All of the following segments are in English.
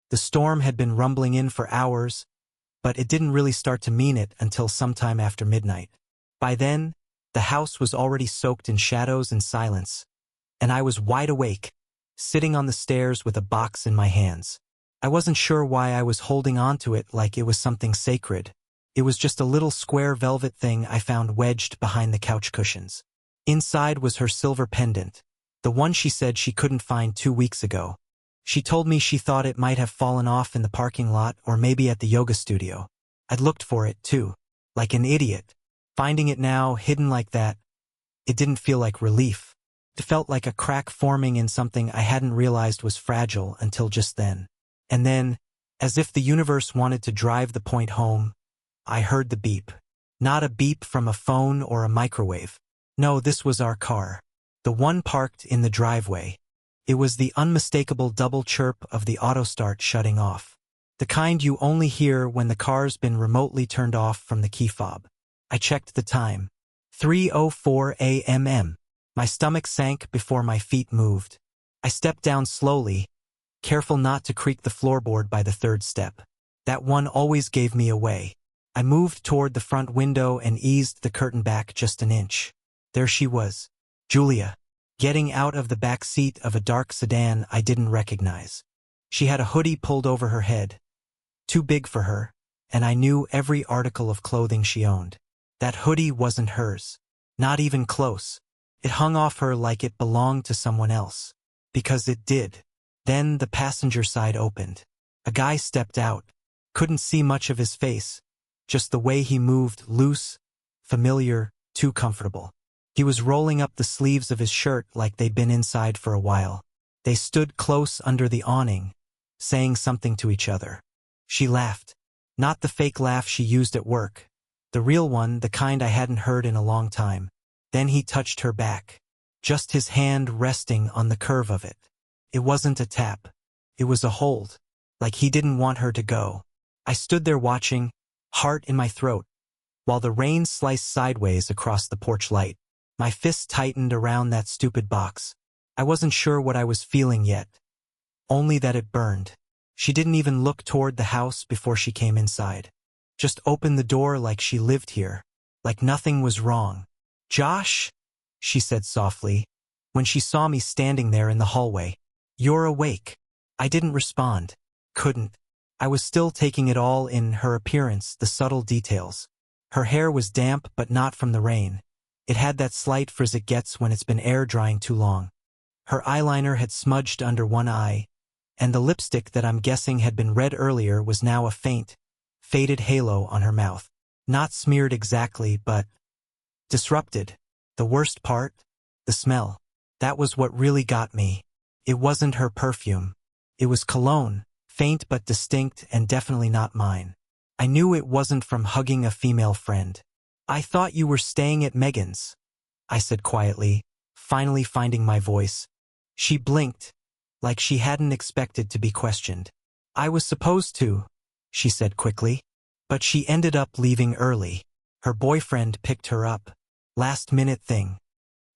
The storm had been rumbling in for hours, but it didn't really start to mean it until sometime after midnight. By then, the house was already soaked in shadows and silence, and I was wide awake, sitting on the stairs with a box in my hands. I wasn't sure why I was holding on to it like it was something sacred. It was just a little square velvet thing I found wedged behind the couch cushions. Inside was her silver pendant, the one she said she couldn't find 2 weeks ago. She told me she thought it might have fallen off in the parking lot or maybe at the yoga studio. I'd looked for it, too, like an idiot. Finding it now, hidden like that, it didn't feel like relief. It felt like a crack forming in something I hadn't realized was fragile until just then. And then, as if the universe wanted to drive the point home, I heard the beep. Not a beep from a phone or a microwave. No, this was our car. The one parked in the driveway. It was the unmistakable double chirp of the auto start shutting off. The kind you only hear when the car's been remotely turned off from the key fob. I checked the time. 3:04 a.m. My stomach sank before my feet moved. I stepped down slowly, careful not to creak the floorboard by the third step. That one always gave me away. I moved toward the front window and eased the curtain back just an inch. There she was, Julia, getting out of the back seat of a dark sedan I didn't recognize. She had a hoodie pulled over her head, too big for her, and I knew every article of clothing she owned. That hoodie wasn't hers, not even close. It hung off her like it belonged to someone else. Because it did. Then the passenger side opened. A guy stepped out. Couldn't see much of his face, just the way he moved, loose, familiar, too comfortable. He was rolling up the sleeves of his shirt like they'd been inside for a while. They stood close under the awning, saying something to each other. She laughed. Not the fake laugh she used at work. The real one, the kind I hadn't heard in a long time. Then he touched her back. Just his hand resting on the curve of it. It wasn't a tap. It was a hold. Like he didn't want her to go. I stood there watching, heart in my throat, while the rain sliced sideways across the porch light. My fist tightened around that stupid box. I wasn't sure what I was feeling yet. Only that it burned. She didn't even look toward the house before she came inside. Just opened the door like she lived here. Like nothing was wrong. "Josh," she said softly, when she saw me standing there in the hallway. "You're awake." I didn't respond. Couldn't. I was still taking it all in, her appearance, the subtle details. Her hair was damp but not from the rain. It had that slight frizz it gets when it's been air drying too long. Her eyeliner had smudged under one eye, and the lipstick that I'm guessing had been red earlier was now a faint, faded halo on her mouth. Not smeared exactly, but disrupted. The worst part? The smell. That was what really got me. It wasn't her perfume. It was cologne, faint but distinct and definitely not mine. I knew it wasn't from hugging a female friend. "I thought you were staying at Megan's," I said quietly, finally finding my voice. She blinked, like she hadn't expected to be questioned. "I was supposed to," she said quickly. "But she ended up leaving early. Her boyfriend picked her up. Last-minute thing."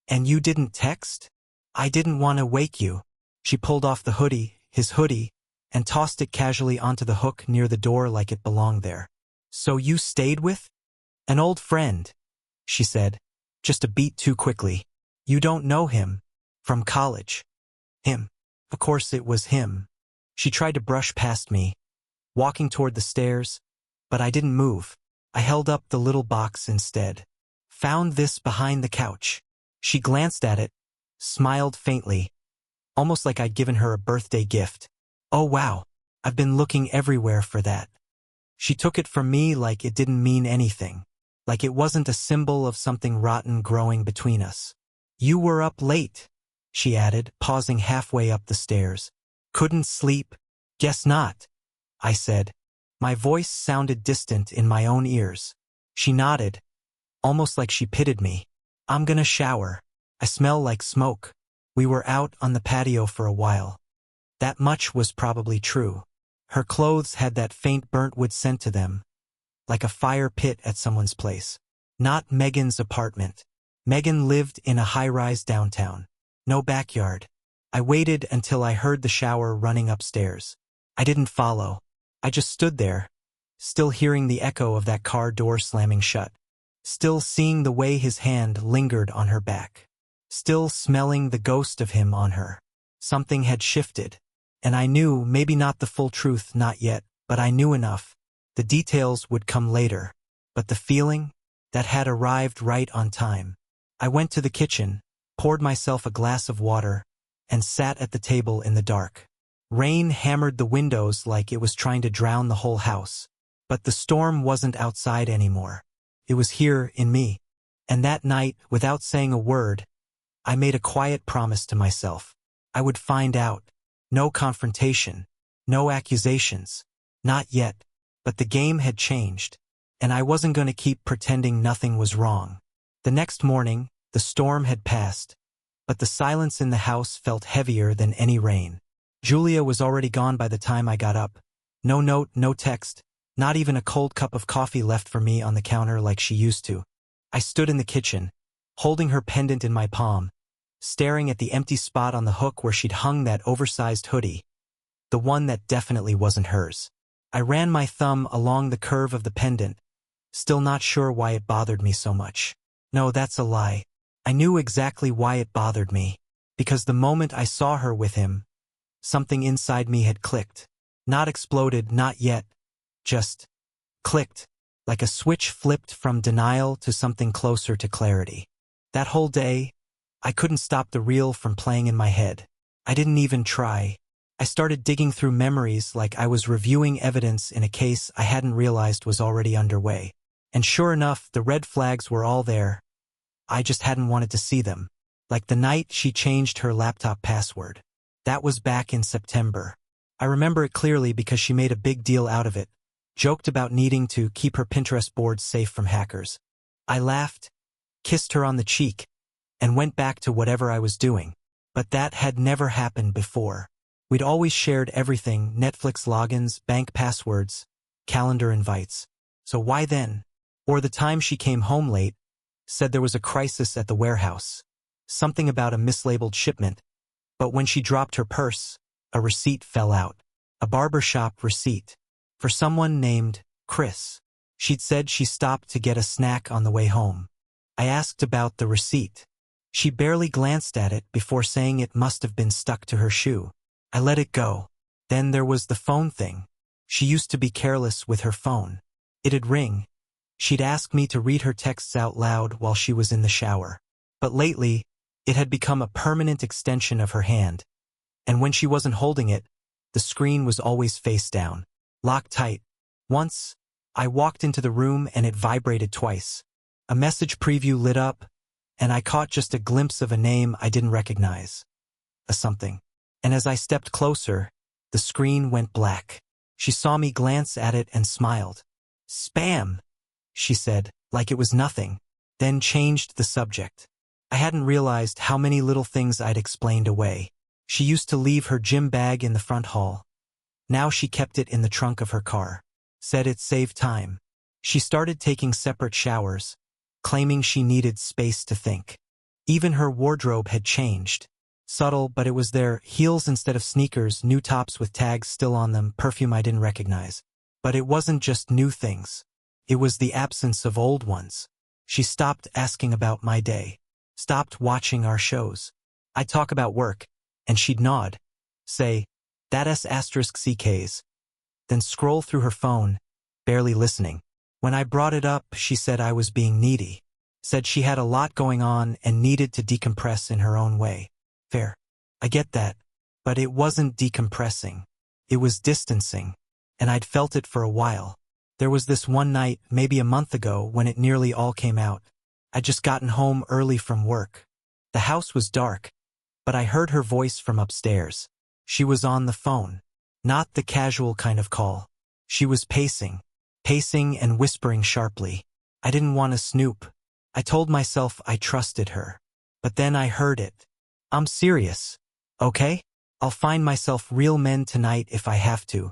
"And you didn't text?" "I didn't want to wake you." She pulled off the hoodie, his hoodie, and tossed it casually onto the hook near the door like it belonged there. "So you stayed with an old friend," she said, just a beat too quickly. "You don't know him? From college?" "Him." Of course it was him. She tried to brush past me, walking toward the stairs, but I didn't move. I held up the little box instead. "Found this behind the couch." She glanced at it, smiled faintly, almost like I'd given her a birthday gift. "Oh wow, I've been looking everywhere for that." She took it from me like it didn't mean anything, like it wasn't a symbol of something rotten growing between us. "You were up late," she added, pausing halfway up the stairs. "Couldn't sleep?" "Guess not," I said. My voice sounded distant in my own ears. She nodded, almost like she pitied me. "I'm gonna shower. I smell like smoke." We were out on the patio for a while. That much was probably true. Her clothes had that faint burnt wood scent to them, like a fire pit at someone's place. Not Megan's apartment. Megan lived in a high-rise downtown. No backyard. I waited until I heard the shower running upstairs. I didn't follow. I just stood there, still hearing the echo of that car door slamming shut, still seeing the way his hand lingered on her back, still smelling the ghost of him on her. Something had shifted, and I knew, maybe not the full truth, not yet, but I knew enough. The details would come later, but the feeling, that had arrived right on time. I went to the kitchen, poured myself a glass of water, and sat at the table in the dark. Rain hammered the windows like it was trying to drown the whole house. But the storm wasn't outside anymore. It was here in me. And that night, without saying a word, I made a quiet promise to myself. I would find out. No confrontation. No accusations. Not yet. But the game had changed. And I wasn't going to keep pretending nothing was wrong. The next morning, the storm had passed. But the silence in the house felt heavier than any rain. Julia was already gone by the time I got up. No note, no text. Not even a cold cup of coffee left for me on the counter like she used to. I stood in the kitchen, holding her pendant in my palm, staring at the empty spot on the hook where she'd hung that oversized hoodie, the one that definitely wasn't hers. I ran my thumb along the curve of the pendant, still not sure why it bothered me so much. No, that's a lie. I knew exactly why it bothered me. Because the moment I saw her with him, something inside me had clicked. Not exploded, not yet. Just clicked, like a switch flipped from denial to something closer to clarity. That whole day, I couldn't stop the reel from playing in my head. I didn't even try. I started digging through memories like I was reviewing evidence in a case I hadn't realized was already underway. And sure enough, the red flags were all there. I just hadn't wanted to see them. Like the night she changed her laptop password. That was back in September. I remember it clearly because she made a big deal out of it. Joked about needing to keep her Pinterest boards safe from hackers. I laughed, kissed her on the cheek, and went back to whatever I was doing. But that had never happened before. We'd always shared everything, Netflix logins, bank passwords, calendar invites. So why then? Or the time she came home late, said there was a crisis at the warehouse. Something about a mislabeled shipment. But when she dropped her purse, a receipt fell out. A barbershop receipt. For someone named Chris. She'd said she stopped to get a snack on the way home. I asked about the receipt. She barely glanced at it before saying it must have been stuck to her shoe. I let it go. Then there was the phone thing. She used to be careless with her phone. It'd ring. She'd ask me to read her texts out loud while she was in the shower. But lately, it had become a permanent extension of her hand. And when she wasn't holding it, the screen was always face down. Locked tight. Once, I walked into the room and it vibrated twice. A message preview lit up, and I caught just a glimpse of a name I didn't recognize. A something. And as I stepped closer, the screen went black. She saw me glance at it and smiled. Spam, she said, like it was nothing, then changed the subject. I hadn't realized how many little things I'd explained away. She used to leave her gym bag in the front hall. Now she kept it in the trunk of her car. Said it saved time. She started taking separate showers, claiming she needed space to think. Even her wardrobe had changed. Subtle, but it was there, heels instead of sneakers, new tops with tags still on them, perfume I didn't recognize. But it wasn't just new things. It was the absence of old ones. She stopped asking about my day. Stopped watching our shows. I'd talk about work, and she'd nod. Say, that S**CKs. Then scroll through her phone, barely listening. When I brought it up, she said I was being needy. Said she had a lot going on and needed to decompress in her own way. Fair. I get that. But it wasn't decompressing. It was distancing. And I'd felt it for a while. There was this one night, maybe a month ago, when it nearly all came out. I'd just gotten home early from work. The house was dark, but I heard her voice from upstairs. She was on the phone. Not the casual kind of call. She was pacing and whispering sharply. I didn't want to snoop. I told myself I trusted her. But then I heard it. I'm serious. Okay? I'll find myself real men tonight if I have to.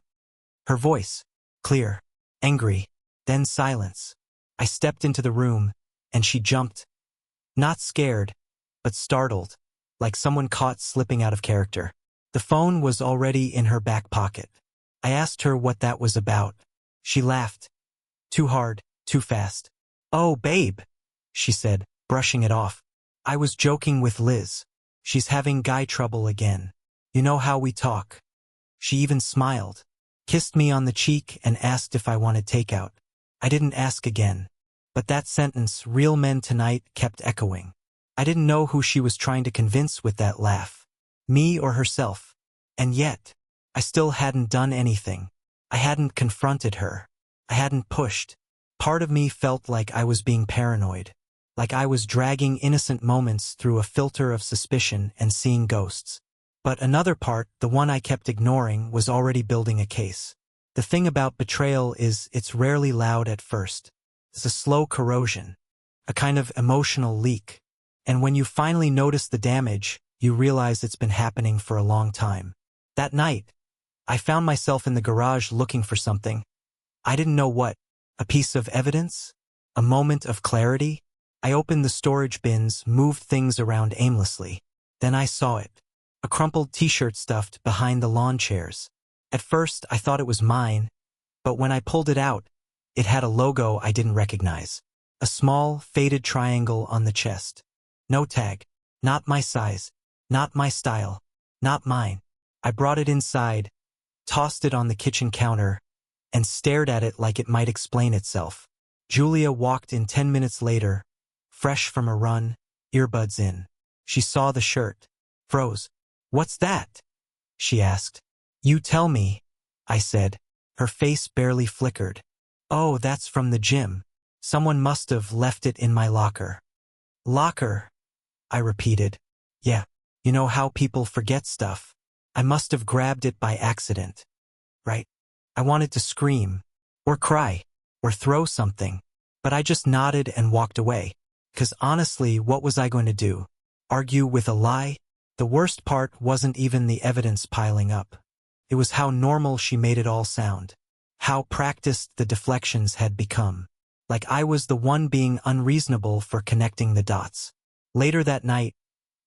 Her voice. Clear. Angry. Then silence. I stepped into the room, and she jumped. Not scared, but startled, like someone caught slipping out of character. The phone was already in her back pocket. I asked her what that was about. She laughed. Too hard, too fast. Oh, babe, she said, brushing it off. I was joking with Liz. She's having guy trouble again. You know how we talk. She even smiled, kissed me on the cheek and asked if I wanted takeout. I didn't ask again. But that sentence, real men tonight, kept echoing. I didn't know who she was trying to convince with that laugh. Me or herself. And yet, I still hadn't done anything. I hadn't confronted her. I hadn't pushed. Part of me felt like I was being paranoid. Like I was dragging innocent moments through a filter of suspicion and seeing ghosts. But another part, the one I kept ignoring, was already building a case. The thing about betrayal is it's rarely loud at first. It's a slow corrosion. A kind of emotional leak. And when you finally notice the damage, you realize it's been happening for a long time. That night, I found myself in the garage looking for something. I didn't know what. A piece of evidence? A moment of clarity? I opened the storage bins, moved things around aimlessly. Then I saw it. A crumpled t-shirt stuffed behind the lawn chairs. At first, I thought it was mine, but when I pulled it out, it had a logo I didn't recognize. A small, faded triangle on the chest. No tag. Not my size. Not my style. Not mine. I brought it inside, tossed it on the kitchen counter, and stared at it like it might explain itself. Julia walked in 10 minutes later, fresh from a run, earbuds in. She saw the shirt. Froze. What's that? She asked. You tell me, I said. Her face barely flickered. Oh, that's from the gym. Someone must have left it in my locker. Locker? I repeated. Yeah, you know how people forget stuff. I must have grabbed it by accident. Right? I wanted to scream, or cry, or throw something, but I just nodded and walked away. 'Cause honestly, what was I going to do? Argue with a lie? The worst part wasn't even the evidence piling up. It was how normal she made it all sound. How practiced the deflections had become. Like I was the one being unreasonable for connecting the dots. Later that night,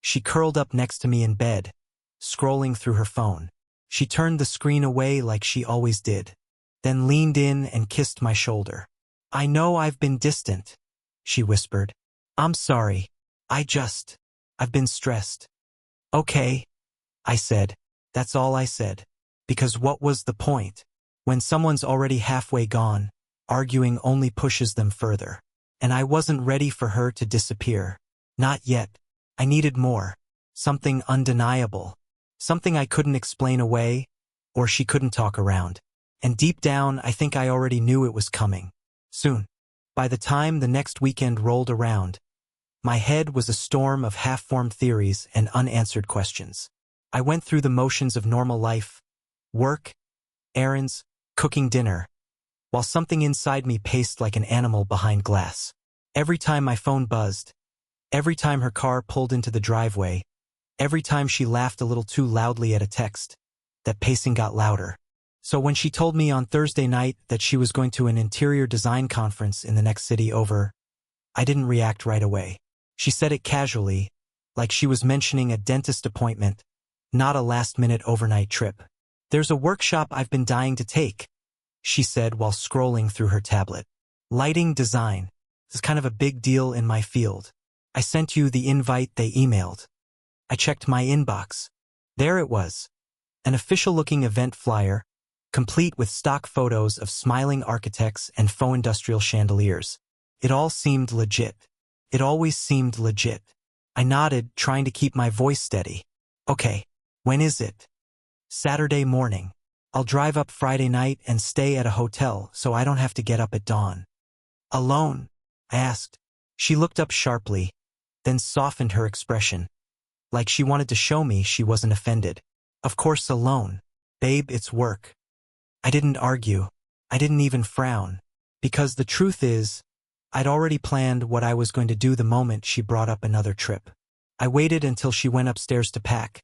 she curled up next to me in bed, scrolling through her phone. She turned the screen away like she always did, then leaned in and kissed my shoulder. I know I've been distant, she whispered. I'm sorry. I've been stressed. Okay, I said. That's all I said. Because what was the point? When someone's already halfway gone, arguing only pushes them further. And I wasn't ready for her to disappear. Not yet. I needed more. Something undeniable. Something I couldn't explain away, or she couldn't talk around. And deep down, I think I already knew it was coming. Soon. By the time the next weekend rolled around, my head was a storm of half-formed theories and unanswered questions. I went through the motions of normal life, work, errands, cooking dinner, while something inside me paced like an animal behind glass. Every time my phone buzzed, every time her car pulled into the driveway, every time she laughed a little too loudly at a text, that pacing got louder. So when she told me on Thursday night that she was going to an interior design conference in the next city over, I didn't react right away. She said it casually, like she was mentioning a dentist appointment, not a last-minute overnight trip. There's a workshop I've been dying to take, she said while scrolling through her tablet. Lighting design. This is kind of a big deal in my field. I sent you the invite they emailed. I checked my inbox. There it was. An official-looking event flyer, complete with stock photos of smiling architects and faux industrial chandeliers. It all seemed legit. It always seemed legit. I nodded, trying to keep my voice steady. Okay, when is it? Saturday morning. I'll drive up Friday night and stay at a hotel so I don't have to get up at dawn. Alone? I asked. She looked up sharply, then softened her expression, like she wanted to show me she wasn't offended. Of course alone. Babe, it's work. I didn't argue. I didn't even frown. Because the truth is, I'd already planned what I was going to do the moment she brought up another trip. I waited until she went upstairs to pack,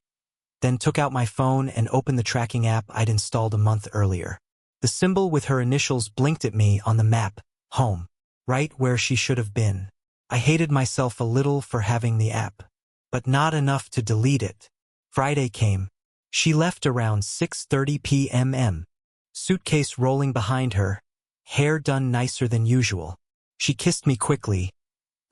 then took out my phone and opened the tracking app I'd installed a month earlier. The symbol with her initials blinked at me on the map, home, right where she should have been. I hated myself a little for having the app, but not enough to delete it. Friday came. She left around 6:30 p.m. suitcase rolling behind her, hair done nicer than usual. She kissed me quickly,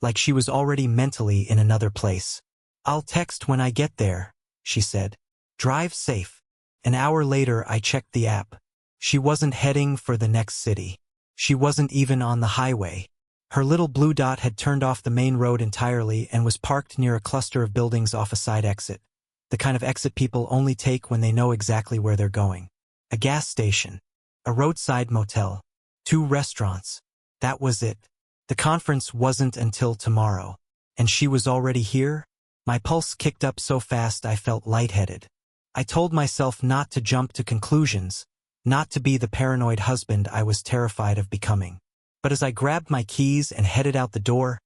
like she was already mentally in another place. "I'll text when I get there," she said. "Drive safe." An hour later I checked the app. She wasn't heading for the next city. She wasn't even on the highway. Her little blue dot had turned off the main road entirely and was parked near a cluster of buildings off a side exit. The kind of exit people only take when they know exactly where they're going. A gas station. A roadside motel. 2 restaurants. That was it. The conference wasn't until tomorrow. And she was already here? My pulse kicked up so fast I felt lightheaded. I told myself not to jump to conclusions, not to be the paranoid husband I was terrified of becoming. But as I grabbed my keys and headed out the door,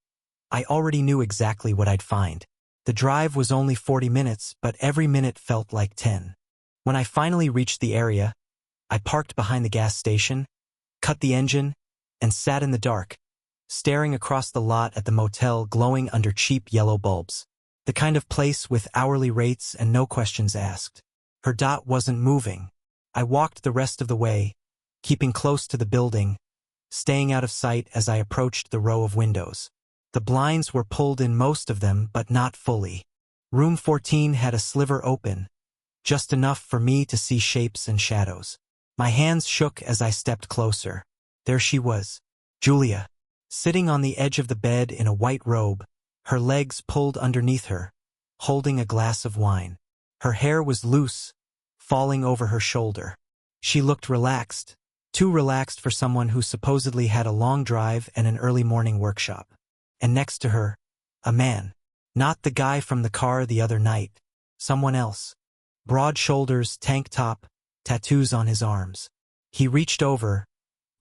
I already knew exactly what I'd find. The drive was only 40 minutes, but every minute felt like 10. When I finally reached the area, I parked behind the gas station, cut the engine, and sat in the dark, staring across the lot at the motel glowing under cheap yellow bulbs. The kind of place with hourly rates and no questions asked. Her dot wasn't moving. I walked the rest of the way, keeping close to the building, staying out of sight as I approached the row of windows. The blinds were pulled in, most of them, but not fully. Room 14 had a sliver open, just enough for me to see shapes and shadows. My hands shook as I stepped closer. There she was, Julia, sitting on the edge of the bed in a white robe, her legs pulled underneath her, holding a glass of wine. Her hair was loose, falling over her shoulder. She looked relaxed, too relaxed for someone who supposedly had a long drive and an early morning workshop. And next to her, a man. Not the guy from the car the other night. Someone else. Broad shoulders, tank top, tattoos on his arms. He reached over,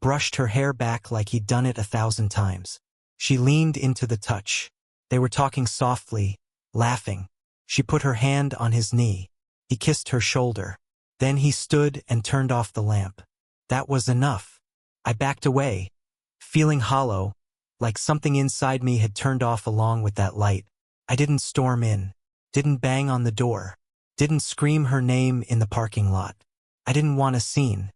brushed her hair back like he'd done it 1,000 times. She leaned into the touch. They were talking softly, laughing. She put her hand on his knee. He kissed her shoulder. Then he stood and turned off the lamp. That was enough. I backed away, feeling hollow, like something inside me had turned off along with that light. I didn't storm in, didn't bang on the door, didn't scream her name in the parking lot. I didn't want a scene.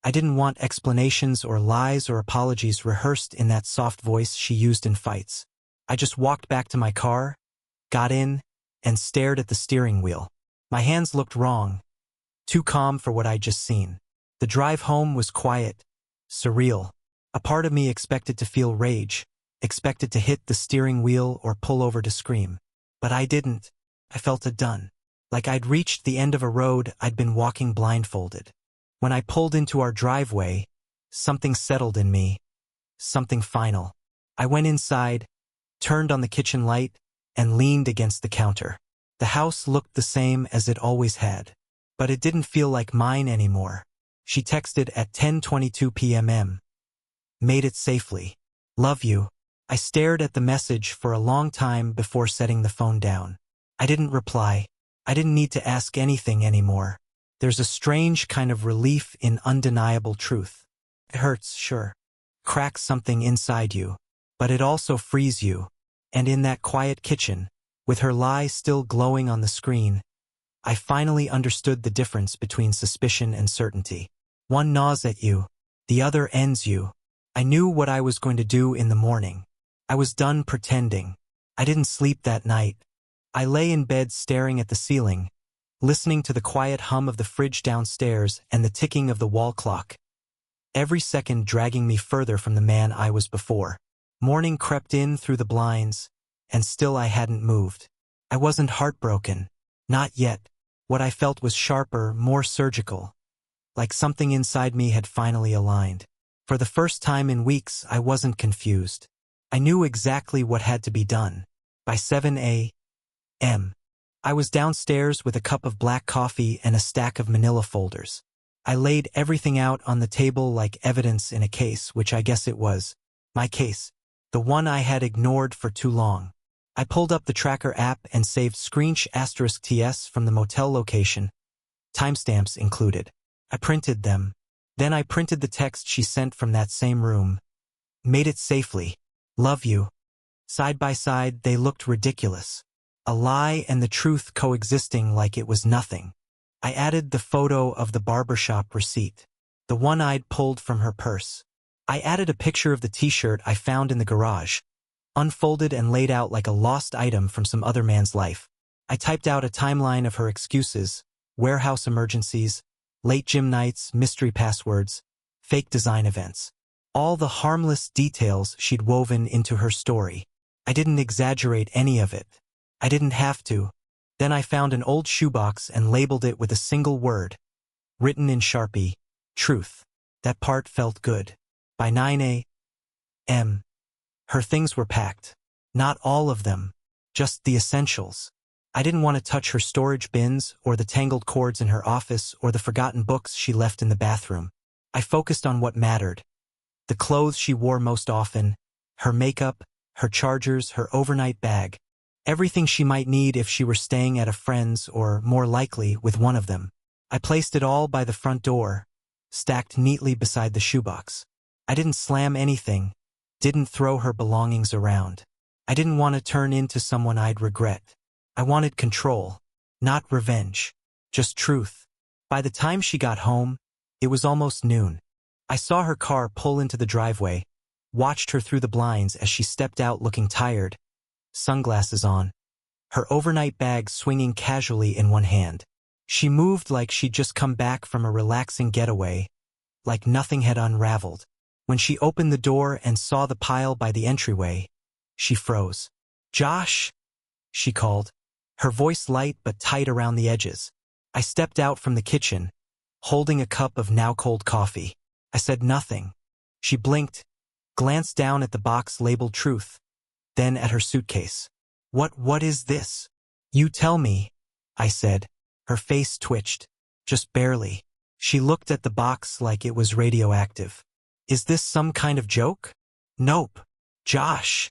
I didn't want explanations or lies or apologies rehearsed in that soft voice she used in fights. I just walked back to my car, got in, and stared at the steering wheel. My hands looked wrong, too calm for what I'd just seen. The drive home was quiet, surreal. A part of me expected to feel rage, expected to hit the steering wheel or pull over to scream. But I didn't. I felt done. Like I'd reached the end of a road I'd been walking blindfolded. When I pulled into our driveway, something settled in me, something final. I went inside, turned on the kitchen light, and leaned against the counter. The house looked the same as it always had, but it didn't feel like mine anymore. She texted at 10:22 p.m. Made it safely. Love you. I stared at the message for a long time before setting the phone down. I didn't reply. I didn't need to ask anything anymore. There's a strange kind of relief in undeniable truth. It hurts, sure. Cracks something inside you. But it also frees you. And in that quiet kitchen, with her lie still glowing on the screen, I finally understood the difference between suspicion and certainty. One gnaws at you, the other ends you. I knew what I was going to do in the morning. I was done pretending. I didn't sleep that night. I lay in bed staring at the ceiling, listening to the quiet hum of the fridge downstairs and the ticking of the wall clock, every second dragging me further from the man I was before. Morning crept in through the blinds, and still I hadn't moved. I wasn't heartbroken. Not yet. What I felt was sharper, more surgical, like something inside me had finally aligned. For the first time in weeks, I wasn't confused. I knew exactly what had to be done. By 7 a.m., I was downstairs with a cup of black coffee and a stack of manila folders. I laid everything out on the table like evidence in a case, which I guess it was. My case. The one I had ignored for too long. I pulled up the tracker app and saved **TS from the motel location, timestamps included. I printed them. Then I printed the text she sent from that same room. Made it safely. Love you. Side by side, they looked ridiculous. A lie and the truth coexisting like it was nothing. I added the photo of the barbershop receipt. the one I'd pulled from her purse. I added a picture of the t-shirt I found in the garage, unfolded and laid out like a lost item from some other man's life. I typed out a timeline of her excuses, warehouse emergencies, late gym nights, mystery passwords, fake design events. All the harmless details she'd woven into her story. I didn't exaggerate any of it. I didn't have to. Then I found an old shoebox and labeled it with a single word, written in Sharpie, truth. That part felt good. By 9 a.m., her things were packed. Not all of them, just the essentials. I didn't want to touch her storage bins or the tangled cords in her office or the forgotten books she left in the bathroom. I focused on what mattered. The clothes she wore most often, her makeup, her chargers, her overnight bag. Everything she might need if she were staying at a friend's or, more likely, with one of them. I placed it all by the front door, stacked neatly beside the shoebox. I didn't slam anything, didn't throw her belongings around. I didn't want to turn into someone I'd regret. I wanted control, not revenge, just truth. By the time she got home, it was almost noon. I saw her car pull into the driveway, watched her through the blinds as she stepped out looking tired, sunglasses on, her overnight bag swinging casually in one hand. She moved like she'd just come back from a relaxing getaway, like nothing had unraveled. When she opened the door and saw the pile by the entryway, she froze. "Josh?" she called, her voice light but tight around the edges. I stepped out from the kitchen, holding a cup of now-cold coffee. I said nothing. She blinked, glanced down at the box labeled truth, then at her suitcase. What is this?" "You tell me," I said. Her face twitched, just barely. She looked at the box like it was radioactive. "Is this some kind of joke?" "Nope. Josh,"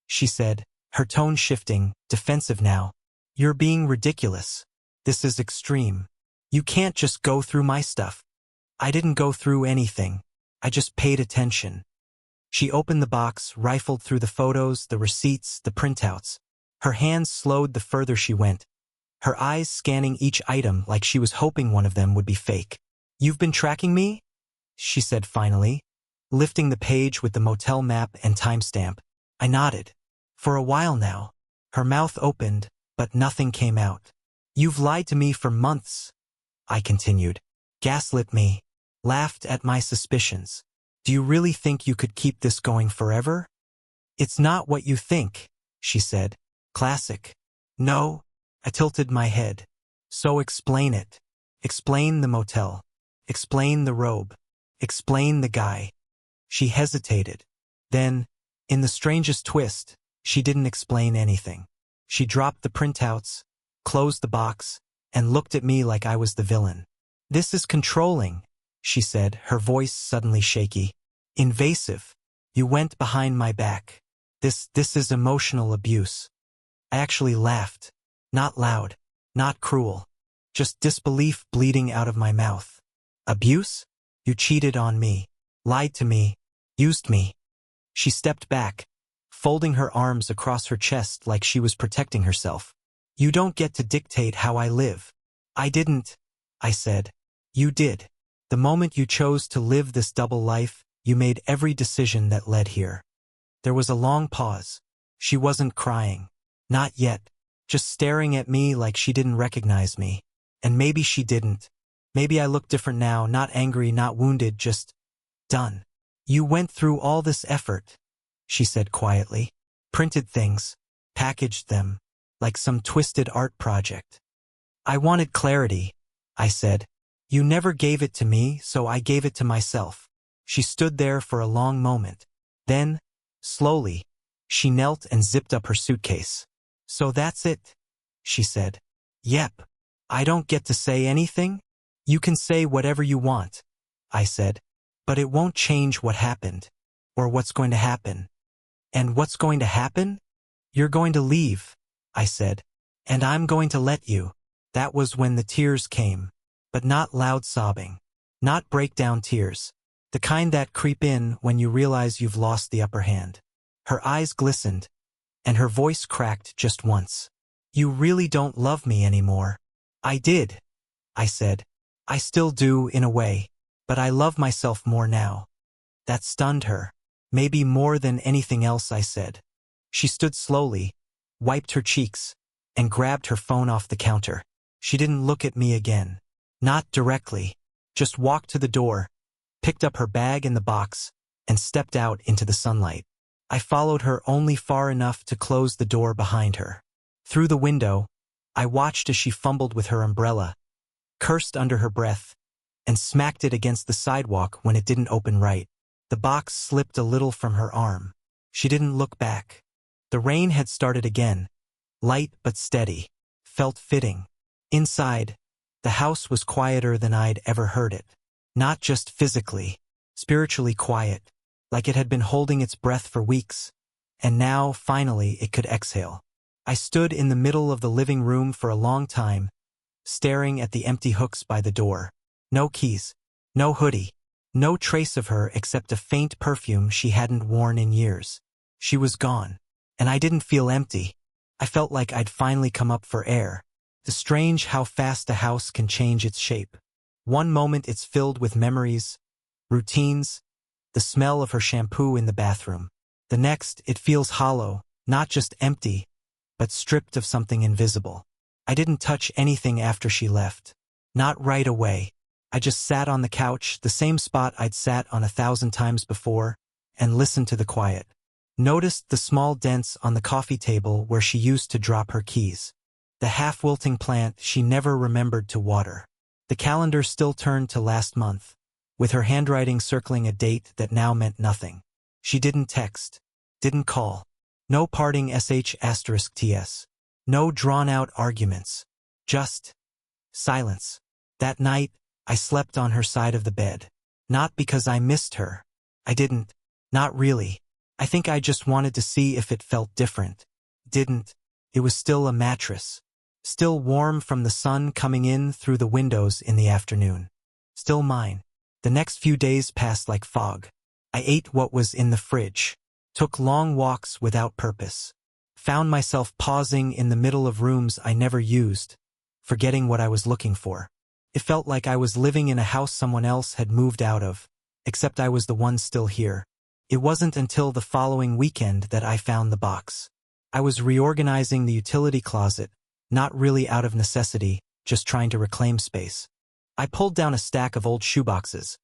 she said, her tone shifting, defensive now. "You're being ridiculous. This is extreme. You can't just go through my stuff." "I didn't go through anything. I just paid attention." She opened the box, rifled through the photos, the receipts, the printouts. Her hands slowed the further she went, her eyes scanning each item like she was hoping one of them would be fake. "You've been tracking me?" she said finally, lifting the page with the motel map and timestamp. I nodded. "For a while now." Her mouth opened, but nothing came out. "You've lied to me for months," I continued. "Gaslit me, laughed at my suspicions. Do you really think you could keep this going forever?" "It's not what you think," she said. "Classic." "No." I tilted my head. "So explain it. Explain the motel. Explain the robe. Explain the guy." She hesitated. Then, in the strangest twist, she didn't explain anything. She dropped the printouts, closed the box, and looked at me like I was the villain. "This is controlling," she said, her voice suddenly shaky. "Invasive. You went behind my back. This is emotional abuse." I actually laughed. Not loud, not cruel. Just disbelief bleeding out of my mouth. "Abuse? You cheated on me, lied to me, used me." She stepped back, folding her arms across her chest like she was protecting herself. "You don't get to dictate how I live." "I didn't," I said. "You did. The moment you chose to live this double life, you made every decision that led here." There was a long pause. She wasn't crying. Not yet. Just staring at me like she didn't recognize me. And maybe she didn't. Maybe I looked different now, not angry, not wounded, just done. "You went through all this effort," she said quietly. "Printed things, packaged them, like some twisted art project." "I wanted clarity," I said. "You never gave it to me, so I gave it to myself." She stood there for a long moment. Then, slowly, she knelt and zipped up her suitcase. "So that's it," she said. "Yep. I don't get to say anything?" "You can say whatever you want," I said. "But it won't change what happened. Or what's going to happen." "And what's going to happen?" "You're going to leave," I said. "And I'm going to let you." That was when the tears came. But not loud sobbing. Not breakdown tears. The kind that creep in when you realize you've lost the upper hand. Her eyes glistened, and her voice cracked just once. "You really don't love me anymore." "I did," I said. "I still do, in a way. But I love myself more now. That stunned her. Maybe more than anything else I said. She stood slowly, wiped her cheeks, and grabbed her phone off the counter. She didn't look at me again. Not directly. Just walked to the door, picked up her bag and the box, and stepped out into the sunlight. I followed her only far enough to close the door behind her. Through the window, I watched as she fumbled with her umbrella, cursed under her breath, and smacked it against the sidewalk when it didn't open right. The box slipped a little from her arm. She didn't look back. The rain had started again, light but steady, felt fitting. Inside, the house was quieter than I'd ever heard it. Not just physically, spiritually quiet, like it had been holding its breath for weeks, and now, finally, it could exhale. I stood in the middle of the living room for a long time, staring at the empty hooks by the door. No keys, no hoodie, no trace of her except a faint perfume she hadn't worn in years. She was gone, and I didn't feel empty. I felt like I'd finally come up for air. It's strange how fast a house can change its shape. One moment it's filled with memories, routines, the smell of her shampoo in the bathroom. The next, it feels hollow, not just empty, but stripped of something invisible. I didn't touch anything after she left. Not right away. I just sat on the couch, the same spot I'd sat on 1,000 times before, and listened to the quiet. Noticed the small dents on the coffee table where she used to drop her keys. The half-wilting plant she never remembered to water. The calendar still turned to last month, with her handwriting circling a date that now meant nothing. She didn't text, didn't call. No parting **TS. No drawn-out arguments. Just silence. That night, I slept on her side of the bed. Not because I missed her. I didn't. Not really. I think I just wanted to see if it felt different. Didn't. It was still a mattress. Still warm from the sun coming in through the windows in the afternoon. Still mine. The next few days passed like fog. I ate what was in the fridge. Took long walks without purpose. Found myself pausing in the middle of rooms I never used, forgetting what I was looking for. It felt like I was living in a house someone else had moved out of, except I was the one still here. It wasn't until the following weekend that I found the box. I was reorganizing the utility closet, not really out of necessity, just trying to reclaim space. I pulled down a stack of old shoeboxes,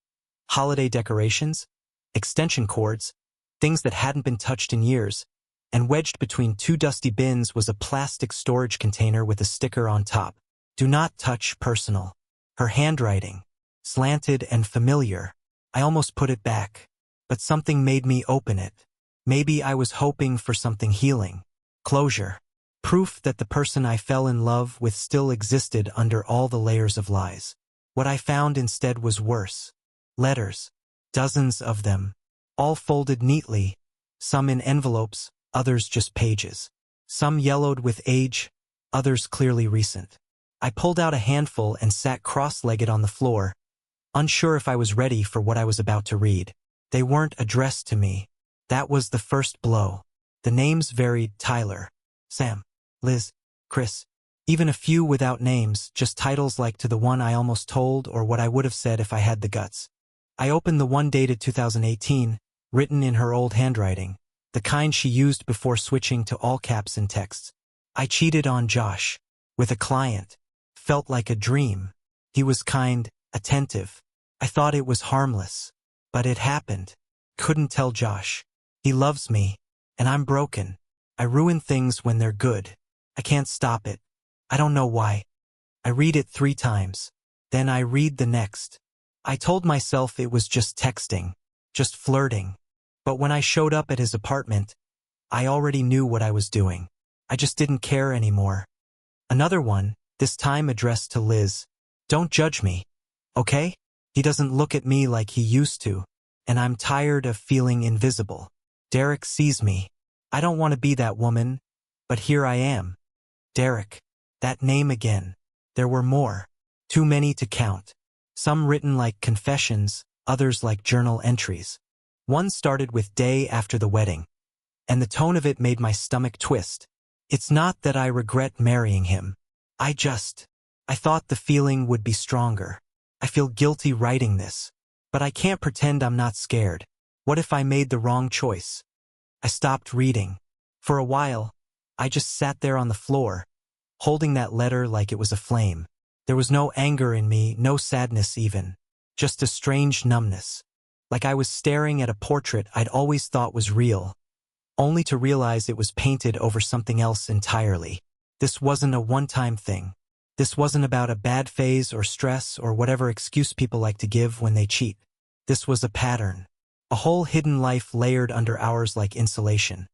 holiday decorations, extension cords, things that hadn't been touched in years, and wedged between two dusty bins was a plastic storage container with a sticker on top. Do not touch, personal. Her handwriting, slanted and familiar. I almost put it back, but something made me open it. Maybe I was hoping for something healing. Closure. Proof that the person I fell in love with still existed under all the layers of lies. What I found instead was worse. Letters. Dozens of them. All folded neatly, some in envelopes, others just pages. Some yellowed with age, others clearly recent. I pulled out a handful and sat cross-legged on the floor, unsure if I was ready for what I was about to read. They weren't addressed to me. That was the first blow. The names varied: Tyler, Sam, Liz, Chris. Even a few without names, just titles like To the One I Almost Told or what I would have said if I had the guts. I opened the one dated 2018, written in her old handwriting, the kind she used before switching to all caps in texts. I cheated on Josh. With a client. Felt like a dream. He was kind, attentive. I thought it was harmless. But it happened. Couldn't tell Josh. He loves me. And I'm broken. I ruin things when they're good. I can't stop it. I don't know why. I read it 3 times. Then I read the next. I told myself it was just texting. Just flirting. But when I showed up at his apartment, I already knew what I was doing. I just didn't care anymore. Another one, this time addressed to Liz. Don't judge me. Okay? He doesn't look at me like he used to. And I'm tired of feeling invisible. Derek sees me. I don't want to be that woman, but here I am. Derek. That name again. There were more. Too many to count. Some written like confessions, others like journal entries. One started with day after the wedding. And the tone of it made my stomach twist. It's not that I regret marrying him. I thought the feeling would be stronger. I feel guilty writing this. But I can't pretend I'm not scared. What if I made the wrong choice? I stopped reading. For a while, I just sat there on the floor, holding that letter like it was a flame. There was no anger in me, no sadness even. Just a strange numbness. Like I was staring at a portrait I'd always thought was real, only to realize it was painted over something else entirely. This wasn't a one-time thing. This wasn't about a bad phase or stress or whatever excuse people like to give when they cheat. This was a pattern. A whole hidden life layered under ours like insulation.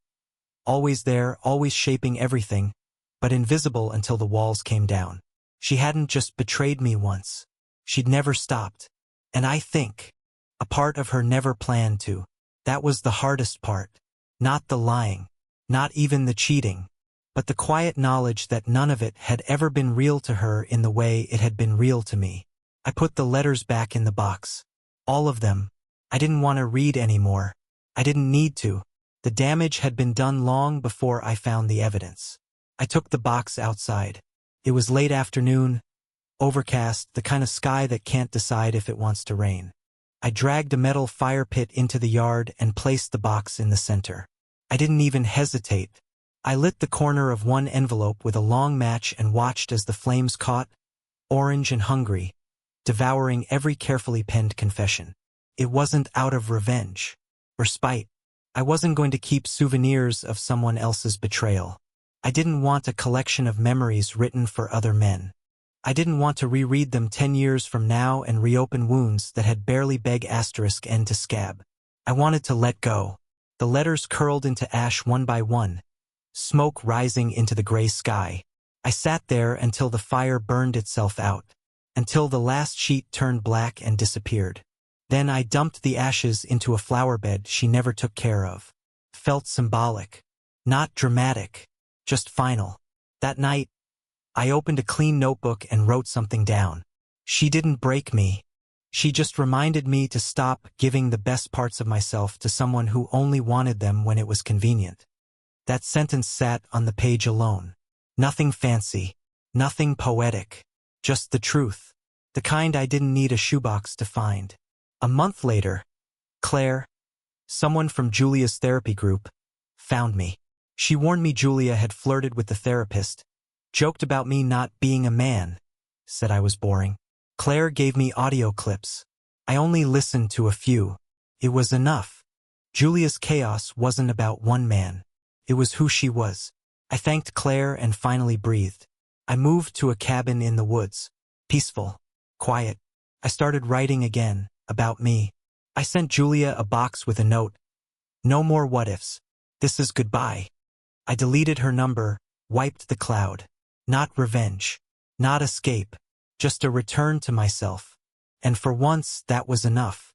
Always there, always shaping everything, but invisible until the walls came down. She hadn't just betrayed me once. She'd never stopped. And I think a part of her never planned to. That was the hardest part. Not the lying, not even the cheating, but the quiet knowledge that none of it had ever been real to her in the way it had been real to me. I put the letters back in the box. All of them. I didn't want to read anymore. I didn't need to. The damage had been done long before I found the evidence. I took the box outside. It was late afternoon, overcast, the kind of sky that can't decide if it wants to rain. I dragged a metal fire pit into the yard and placed the box in the center. I didn't even hesitate. I lit the corner of one envelope with a long match and watched as the flames caught, orange and hungry, devouring every carefully penned confession. It wasn't out of revenge or spite. I wasn't going to keep souvenirs of someone else's betrayal. I didn't want a collection of memories written for other men. I didn't want to reread them 10 years from now and reopen wounds that had barely begun end to scab. I wanted to let go. The letters curled into ash one by one, smoke rising into the gray sky. I sat there until the fire burned itself out, until the last sheet turned black and disappeared. Then I dumped the ashes into a flower bed she never took care of. Felt symbolic. Not dramatic. Just final. That night, I opened a clean notebook and wrote something down. She didn't break me. She just reminded me to stop giving the best parts of myself to someone who only wanted them when it was convenient. That sentence sat on the page alone. Nothing fancy. Nothing poetic. Just the truth. The kind I didn't need a shoebox to find. A month later, Claire, someone from Julia's therapy group, found me. She warned me Julia had flirted with the therapist, joked about me not being a man, said I was boring. Claire gave me audio clips. I only listened to a few. It was enough. Julia's chaos wasn't about one man. It was who she was. I thanked Claire and finally breathed. I moved to a cabin in the woods. Peaceful. Quiet. I started writing again. About me. I sent Julia a box with a note. No more what-ifs. This is goodbye. I deleted her number, wiped the cloud. Not revenge. Not escape. Just a return to myself. And for once, that was enough.